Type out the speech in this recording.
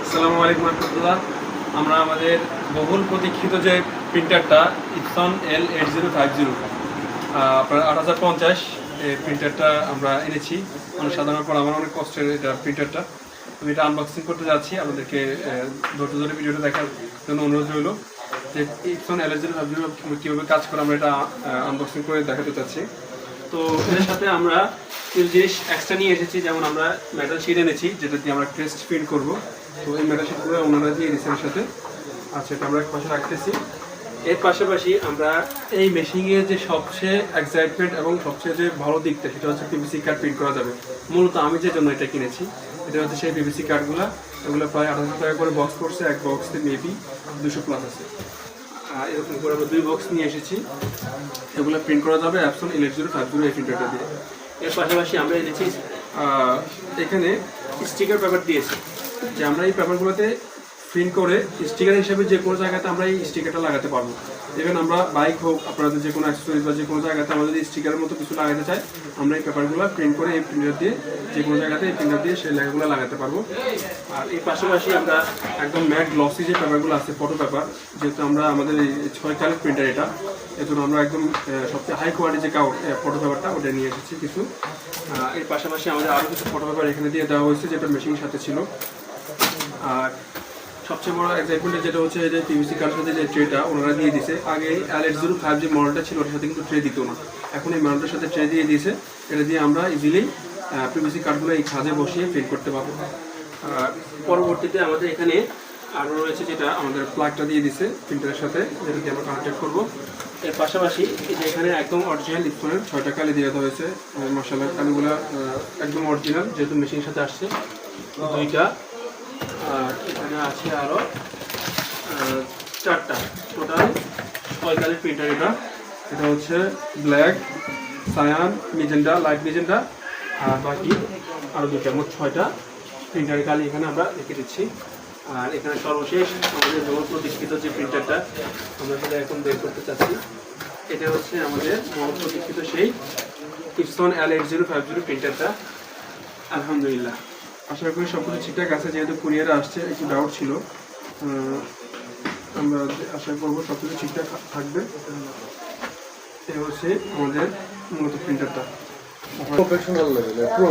আসসালামু আলাইকুম রহমতুল্লাহ। আমরা আমাদের বহুল প্রতীক্ষিত যে প্রিন্টারটা ইপসন L8050 আপনার 8050 এই প্রিন্টারটা আমরা এনেছি। অনেক সাধারণের পর আমার অনেক কষ্টের এটা প্রিন্টারটা। আমি এটা আনবক্সিং করতে যাচ্ছি, আপনাদেরকে ধৈর্য ধরে ভিডিওটা দেখার জন্য অনুরোধ রইল যে ইপসন L8050 কীভাবে কাজ করে আমরা এটা আনবক্সিং করে দেখাতে চাচ্ছি। তো এর সাথে আমরা কিছু জিনিস এক্সট্রা নিয়ে এসেছি, যেমন আমরা মেটাল শিট এনেছি যেটা দিয়ে আমরা ক্রেস্ট প্রিন্ট করবো। তো এই মেটাল শিটগুলো ওনারা দিয়ে দিচ্ছেন এর সাথে। আচ্ছা, এটা আমরা এক পাশে রাখতেছি। এর পাশাপাশি আমরা এই মেশিনের যে সবচেয়ে এক্সাইটমেন্ট এবং সবচেয়ে যে ভালো দিকটা সেটা হচ্ছে পিভিসি কার্ড প্রিন্ট করা যাবে। মূলত আমি যে জন্য এটা কিনেছি এটা হচ্ছে সেই পিভিসি কার্ডগুলো। এগুলো প্রায় 2800 টাকা করে বক্স করছে, এক বক্সে মেবি 200+ আছে। এরকম করে আমরা 2 বক্স নিয়ে এসেছি। এগুলো প্রিন্ট করা যাবে ইপসন L8050 এই প্রিন্টারটা দিয়ে। এর পাশাপাশি আমরা এনেছি এখানে স্টিকার পেপার দিয়েছি, যে আমরা এই পেপারগুলোতে প্রিন্ট করে স্টিকার হিসেবে যে কোনো জায়গাতে আমরা এই স্টিকারটা লাগাতে পারবো। ইভেন আমরা বাইক হোক, আপনাদের যে কোনো অ্যাক্সেসরিজ বা যে কোনো জায়গাতে আমরা যদি স্টিকারের মতো কিছু লাগাতে চাই, আমরা এই পেপারগুলো প্রিন্ট করে এই প্রিন্টার দিয়ে যে কোনো জায়গাতে এই প্রিন্টার দিয়ে সেই লেখাগুলো লাগাতে পারবো। আর এর পাশাপাশি আমরা একদম ম্যাট গ্লসি যে পেপারগুলো আছে, ফটো পেপার, যেহেতু আমরা আমাদের এই 6 কালার প্রিন্টার এটা, এর জন্য আমরা একদম সবচেয়ে হাই কোয়ালিটি যে ফটো পেপারটা ওটা নিয়ে এসেছি কিছু। এর পাশাপাশি আমাদের আরও কিছু ফটো পেপার এখানে দিয়ে দেওয়া হয়েছে যেটা মেশিনের সাথে ছিল। আর সবচেয়ে বড় এক্সাইটমেন্ট যেটা হচ্ছে যে পিভিসি কার্ডের সাথে যে ট্রেটা ওনারা দিয়ে দিয়েছে। আগে L8050 যে মডেলটা ছিল ওটার সাথে কিন্তু ট্রে দিত না, এখন এই মডেলটার সাথে ট্রে দিয়ে দিয়েছে। এটা দিয়ে আমরা ইজিলি পিভিসি কার্ডগুলো এই খাঁজে বসিয়ে প্রিন্ট করতে পারবো। আর পরবর্তীতে আমাদের এখানে আরও রয়েছে যেটা আমাদের প্লাগটা দিয়ে দিছে প্রিন্টারের সাথে, যেটা দিয়ে আমরা কানেক্ট করবো। এর পাশাপাশি এখানে একদম অরিজিনাল ইপসনের 6টা কালি দিয়ে দেওয়া হয়েছে। মশলার কালিগুলো একদম অরিজিনাল, যেহেতু মেশিনের সাথে আসছে 2টা। আর এখানে আছে আরও 4টা, টোটাল 6 কালির প্রিন্টার এটা। এটা হচ্ছে black, cyan, magenta, light magenta, আর বাকি আরও 2টা, মোট 6টা প্রিন্টারের কালি এখানে আমরা রেখে দিচ্ছি। আর এখানে সর্বশেষ আমাদের বহুল প্রতীক্ষিত যে প্রিন্টারটা আমরা সেটা এখন বের করতে চাচ্ছি। এটা হচ্ছে আমাদের বহুল প্রতীক্ষিত সেই ইপসন L8050 প্রিন্টারটা। আলহামদুলিল্লাহ, আশা করি সব কিছু ঠিকঠাক আছে। যেহেতু কুরিয়ারে আসছে, একটু ডাউট ছিল, আমরা আশা করবো সব কিছু ঠিকঠাক থাকবে। এই হচ্ছে আমাদের মূলত প্রিন্টারটা। প্রফেশনাল লেভেলে, প্রো